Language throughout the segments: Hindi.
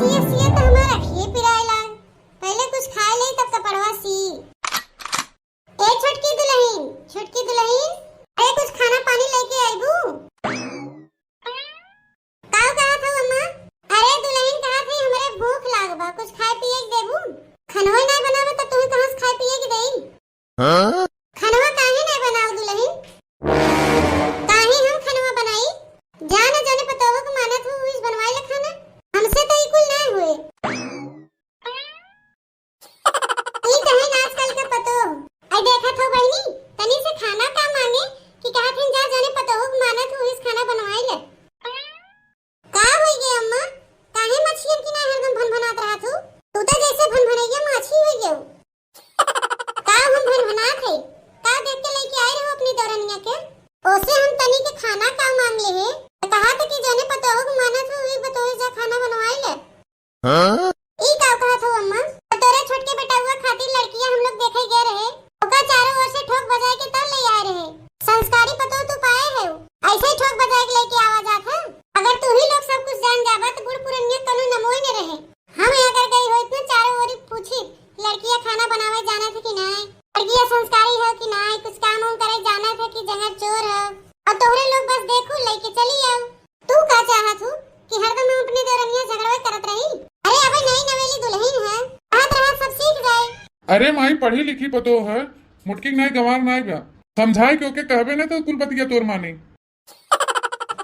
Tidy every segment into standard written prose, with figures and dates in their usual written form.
सिया तो हमारा खिए पिराएला। पहले कुछ खाए ले तब कपड़वा सी। ए छोटकी दुल्हन, अरे कुछ खाना पानी लेके आईबू। का कहा था अम्मा? अरे दुल्हन कहा थी हमरे भूख लागबा, कुछ खाए पिए के देबू। खनवा नहीं बनावे त तू कहां से खाए पिए के देई? हां खनवा काहे नहीं बनाऊ दुल्हन? काहे हम खनवा बनाई? जाने जाने पतोवा को मानत हूं इस बनवाई ले खाना। हमसे तो ई कुल नहीं हुए। ई कहे आजकल के पतो आई देखा तो बहनी तनी से खाना का मांगे कि कहा थे जा जाने पतोवा को मानत हूं इस खाना बनवाई ले। का होई गे अम्मा? काहे मछियन की ना हरदम भनभनात रहा तू? तू तो जैसे भनभनैया माछी होई गेऊ। का हम भनभनात है? का देख के लेके आए रहो अपनी दौरनिया के? ओसे हम तनी के खाना का मांग ले है। कहा था कि जाने पतोवा को मानत हूं ई बतोवे जा खाना बनवाई ले। हां ई का कहा था अम्मा? तोरे छोटके बेटा हुआ खातिर लड़कियां हम लोग देखे गए रहे। ओका चारों ओर से ठोक बजाए के तब ले आए रहे। संस्कारी पतो तू पाए है ऐसे ही ठोक बजाए के लेके आवा जात है। अगर तू ही लोग सब कुछ जान जाबा तो बूढ़ पुरनिया कनु नमोई न रहे। हम अगर गई होई तो चारों ओर पूछी लड़कियां खाना बनावे जाना थे कि नहीं, लड़कियां संस्कारी है कि नहीं, कुछ काम हम करे जाना थे कि जहर चोर है। और तोहरे लोग बस देखो लेके चली आओ। तू का चाहत हूं कि हरदम हम अपने दौरनिया झगड़वे करत रही? अरे अबे नई नवेली दुल्हन है, रात सब सीख जाए। अरे माई पढ़ी लिखी पतो है, मुटकी नहीं गंवार नहीं बा। समझाए क्यों के कहबे न तो कुल बतिया तोर माने।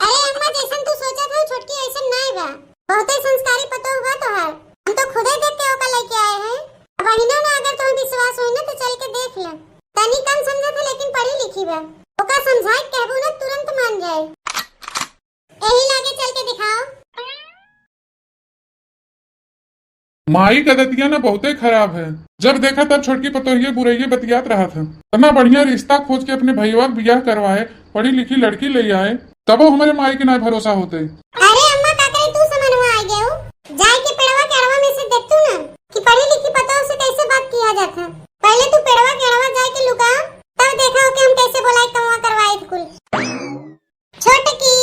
अरे अम्मा जैसन तू सोचा था छोटकी ऐसन नहीं बा। बहुत ही संस्कारी पतो हुआ तो है। हम तो खुदे देख के ओका लेके आए हैं। अब वहीना ना अगर तुम्हें विश्वास होई ना तो चल के देख ले। तनी कम समझा था लेकिन पढ़ी लिखी बा। ओका समझाए कहबू ना तुरंत मान जाए। यही लागे चल के दिखाओ। माई का दतिया ना बहुते खराब है। जब देखा तब छोटकी पतोहिए बुरैये बतियात रहा था। इतना बढ़िया रिश्ता खोज के अपने भैया बियाह करवाए, पढ़ी लिखी लड़की ले आए, तबो हमारे माई के ना भरोसा होते। अरे अम्मा का करे तू समझवा आ गया हो। जाए के पेड़वा के अरवा में से देख तू ना कि पढ़ी लिखी पतोह से कैसे बात किया जाता। पहले तू पेड़वा के अरवा जाए के लुका तब देखा हो कि हम कैसे बोलाए कमवा करवाए कुल। छोटकी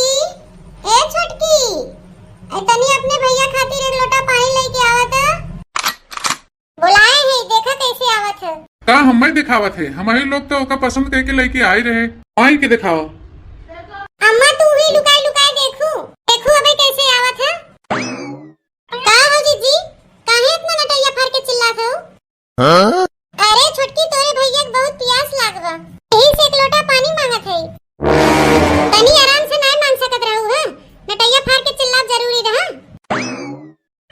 ए छोटकी तनी अपने भैया खातिर एक लोटा पानी लेके आवत है। बुलाए है देखा कैसे आवत है। का हमें दिखावत है? हमारे लोग तो ओका पसंद करके लेके आए रहे। माई के दिखाओ। अम्मा तू ही लुकाई लुकाई देखो अबे कैसे आवत है। का हो जीजी काहे इतना नटैया फाड़ के चिल्लात हो? हां अरे छोटकी तोरे भैया के बहुत प्यास लागबा, यही से एक लोटा पानी मांगत है। तनी आराम से नहीं मांग सकत रहू है? नटैया फाड़ के चिल्लात जरूरी रहा।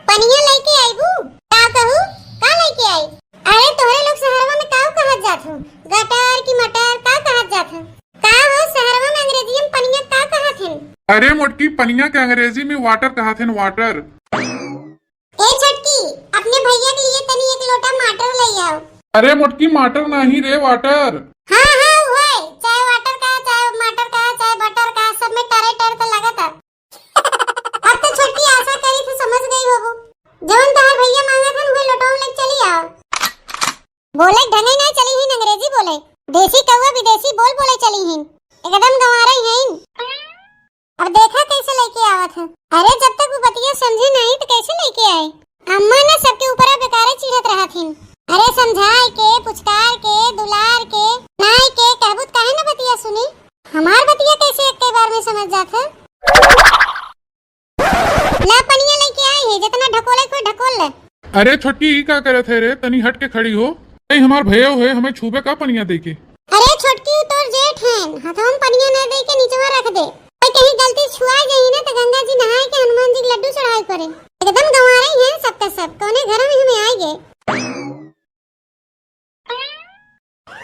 पनिया लेके आईबू का कहू? का लेके आई? अरे तोरे लोग शहरवा में का कहत जात हो? गटर की मटर का कहत जात हो? का हो शहरवा में अंग्रेजी में पनिया का कहत है? अरे मोटकी पनिया के अंग्रेजी में वाटर कहत हैं, वाटर। ए छोटकी अपने भैया के लिए तनी एक लोटा मटर ले आओ। अरे मोटकी मटर नहीं रे, वाटर। हाँ हाँ है, चाहे वाटर का चाहे मटर का चाहे बटर का सब में टरे टर तो लगा था। अब तो छोटकी आशा करी थी समझ गई होबू। जौन तहार भैया मांगा था वही लोटा ले चली आओ। बोले ढंगे नहीं चली ही अंग्रेजी बोले, देसी कौवा विदेशी बोल बोले चली ही। एकदम गंवा रही है। अब देखा कैसे लेके आवत है। अरे जब तक वो बतिया समझे नहीं तो कैसे लेके आए? अम्मा ने सबके ऊपर बेकारे चिढ़त रहा थी। अरे समझाए के पुचकार के दुलार के नाई के कहबूत काहे ना बतिया सुनी। हमार बतिया कैसे एक बार में समझ जात है। ला पनिया लेके आए है, जितना ढकोले कोई ढकोल ले। अरे छोटकी का करत है रे? तनी हट के खड़ी हो। नहीं हमार भैया है, हमें छुबे का पनिया दे के। अरे छोटकी तोर जेठ है, हाथों में पनिया न दे के नीचे रख दे। कहीं गलती छुआ जाई ना तो गंगा जी नहाए के हनुमान जी लड्डू चढ़ाई करे। एकदम गंवा रही हैं सब के सब। कोने घर में हमें आएंगे।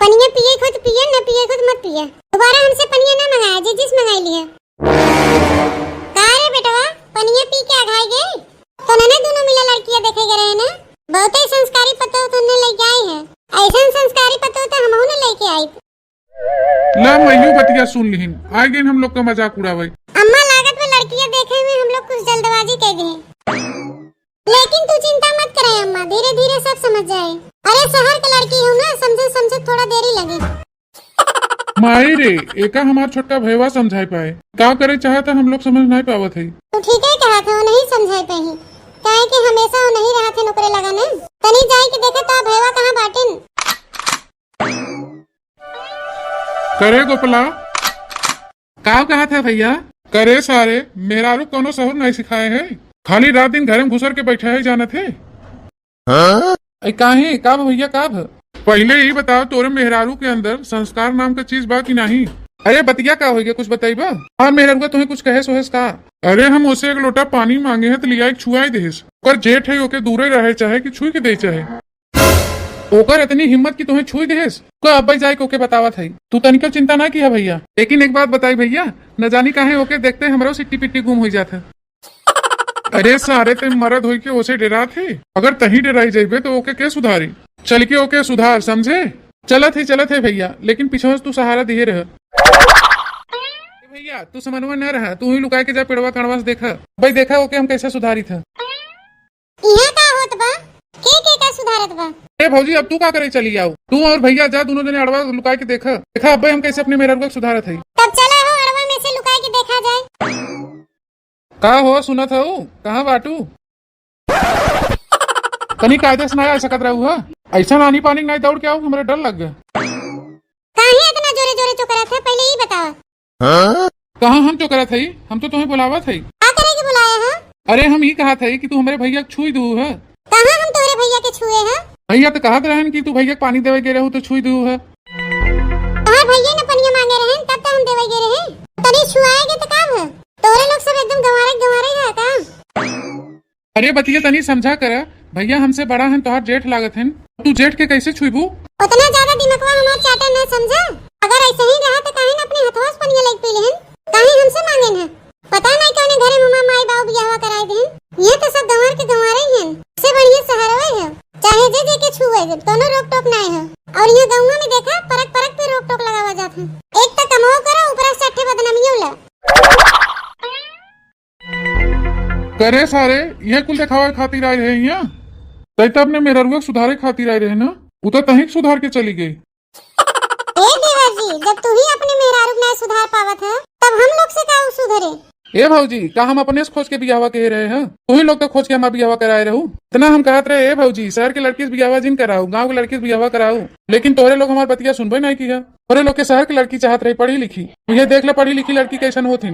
पनिया पिए खुद पिए न पिए खुद मत पिए। दोबारा हमसे पनिया ना मंगाया जी जिस मंगाई लिया। का रे बेटवा पनिया पी के आघाई गए? तो नने दोनों मिला लड़कियां देखे गए रहे ना। बहुत ही संस्कारी पतो तुमने लेके आई है। ऐसा संस्कारी पतो तो हम ने लेके आई। ला मयूं बतिया सुन लिहिन, आ गए हम लोग का मजाक उड़ावे। अम्मा लागत में लड़कियां देखे हुए हम लोग कुछ जल्दबाजी कर दी। लेकिन तू चिंता मत करे अम्मा, धीरे धीरे सब समझ जाए। अरे शहर की लड़की हूँ ना, समझे थोड़ा देरी लगी। माई रे एका हमार छोटका भैया समझाई पाए, का करे चाहे तो हम लोग समझ नहीं पावत है। तो ठीक है कहा था नहीं समझाई पाई, काहे कि हमें करे गोपला का कहा था भैया? करे सारे मेहरारू कोनो सहूर नहीं सिखाए है, खाली रात दिन घर में घुसर के बैठे है जाना थे। काहे का भैया का पहले ही बताओ तोरे मेहरारू के अंदर संस्कार नाम का चीज बा कि नहीं? अरे बतिया का हो गया कुछ बताइबा? हाँ मेहरारू तुम्हें कुछ कहे सोहेस का? अरे हम उसे एक लोटा पानी मांगे है तो लिया एक छुआई देस, पर जेठ है ओके दूरे रहे चाहे कि छुई के दे चाहे, ओकर इतनी हिम्मत की तुम्हें छुई देस को अब जाए के ओके बतावा था। तू तनिको चिंता ना किया भैया, लेकिन एक बात बताई भैया, न जानी काहे ओके देखते हमरो सिट्टी पिट्टी गुम हो जाता। अरे सारे ते मरद हो के ओसे डरा थे, अगर तही डराई जाइबे तो ओके के सुधारी? चल के ओके सुधार समझे। चलत है भैया, लेकिन पीछे तू सहारा दिए रह। भैया तू समझवा न रहा, तू ही लुका के जा पेड़वा कड़वा से देखा भाई, देखा ओके हम कैसे सुधारी था। इहा का होत बा? के का सुधारत बा? ए भौजी अब तू का करे चली आओ, तू और भैया जा दोनों जने अड़वा लुका के देखा अब हम कैसे अपने मेहरारू को सुधारत है। तब चला हो अड़वा में से लुका के देखा जाए। का हो सुनत हो कहाँ बाटू? तनी कायदे से ना आ सकत रहू हा, ऐसा नानी पानी नहीं दौड़ के आओ, हमारे डर लग गया। काहे इतना जोरे जोरे चुकरत है, पहले ही बताओ। कहाँ हम चुकरत है, हम तो तुम्हें बुलावा थे। का करे के बुलाया है? अरे हम ये कहा था कि तू हमारे भैया छुई दू है। कहाँ हम तोरे भैया के छुए हैं? भैया तो कहत रहन कि तू भैया पानी देवे गे रहू तो छुई दू है। तोहर भैया ने पनिया मांगे रहन तब तो हम देवे गे रहे, तनी छुआएगे तो का है? तोरे लोग सब एकदम गंवारे है का? अरे बतिया तनी समझा कर, भैया हमसे बड़ा है, तोहर जेठ लागत है, तू जेठ के कैसे छुईबू? उतना ज्यादा दिमागवा हमार चाटा न समझा, अगर ऐसे ही रहा तो काहे न अपने हथवा से पनिया लेके पी लेहन, काहे हमसे मांगे न? पता नहीं कौने घरे मम्मा माई बाबू बियाह कराए देन, ये तो सब गंवार के गंवारे ही हैं, से बढ़िया सहारा है, चाहे जे के छुए दोनों रोक टोक नहीं है। और ये गाँव में देखा परक पे रोक टोक लगावा जाता है, एक तो कमाओ करो ऊपर से अट्ठे बदनामियों ला। करे सारे ये कुल दिखावे खातिर आए रहे यहाँ, तब अपने मेहरारू सुधारे खातिर आए रहे ना, वो तो तही सुधार के चली गई। देवर जी जब तू ही अपने मेहरारू ना सुधार पावत है तब हम लोग से का सुधरे? ए भौजी का हम अपने से खोज के बियावा कह रहे हैं, तू ही लोग तो खोज के हमारा बियावा कराए रहू। इतना हम कहते रहे ए भौजी शहर के लड़की से बियावा जिन कराऊ, गाँव के लड़की से बियावा कराऊ, लेकिन तोरे लोग हमारे बतिया सुनबे नहीं किया। तोरे लोग के शहर की लड़की चाहत रही पढ़ी लिखी, ये देख ले पढ़ी लिखी लड़की कैसन होती।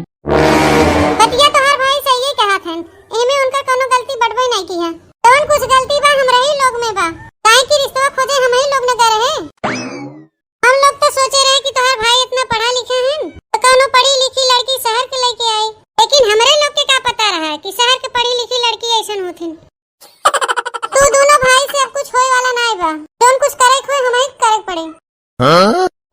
बतिया तोहर भाई सही कहा था, एमे उनका कोनो गलती बड़बे नहीं किया, कौन कुछ गलती बा हमरा ही लोग में बा, काहे की रिश्ता खोजे हम ही लोग न करे हैं। हम लोग तो सोचे रहे कि तोहर भाई इतना पढ़ा लिखा है तो कोनो पढ़ी लिखी लड़की शहर के लेके आए, लेकिन हमारे लोग के क्या पता रहा कि शहर के पढ़ी लिखी लड़की ऐसन होती। तू दोनों भाई से अब कुछ होए वाला नहीं बा, जोन कुछ करे खोए हमें करे पड़े।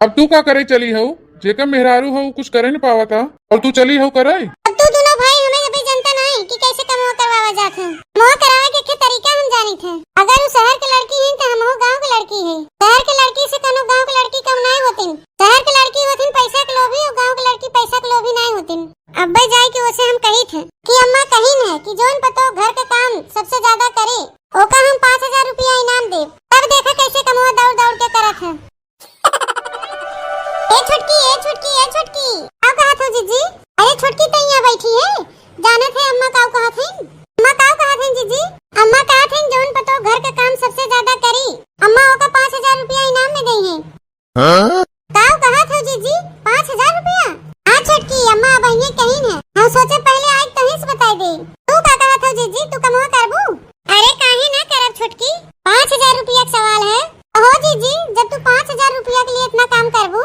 अब तू का करे चली हो, जेकर मेहरारू हो कुछ करे नहीं पावा था और तू चली हो करे। अब तू दोनों भाई हमें अभी जनता नहीं कि कैसे कमो करवावा जात है, मोह करावे के तरीका हम जानी थे। अगर वो शहर के लड़की है तो हम गांव की लड़की है, शहर के लड़की से कोनो गांव की लड़की कम नहीं होती, शहर की लड़की होती पैसा के लोभी और गांव की लड़की पैसा के लोभी नहीं होती। अब जाए कि उसे हम कही थे कि अम्मा कही है कि जोन पतो घर के काम सबसे ज्यादा करे ओका हम 5000 रुपया इनाम दे, तब देखा कैसे कमवा दौड़ दौड़ के करत है। ए छुटकी आओ कहा था जीजी? अरे छुटकी तो यहाँ बैठी है, जाने थे अम्मा काऊ कहा थे? अम्मा काऊ कहा थे जीजी? अम्मा कहा थे जोन पतो घर का काम सबसे ज्यादा करी अम्मा ओका 5000 रुपया इनाम में गई है। काऊ कहा था जीजी 5000 रुपया? हाँ छुटकी अम्मा अब ये कहीं है, हम सोचे पहले आज तहीं से बताई दे। तू का कहा था जीजी तू कमवा करबू? अरे काहे ना करब छुटकी, 5000 रुपया का सवाल है। हो जीजी जब तू 5000 रुपया के लिए इतना काम करबू,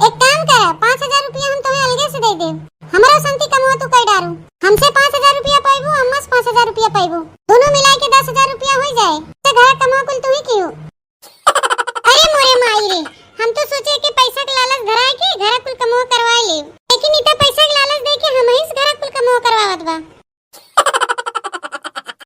एक काम कर 5000 रुपया हम तुम्हें अलगे से दे दे, हमारा संति कमवा तू कर डारू, हमसे 5000 रुपया पाइबू, अम्मा से 5000 रुपया पाइबू, दोनों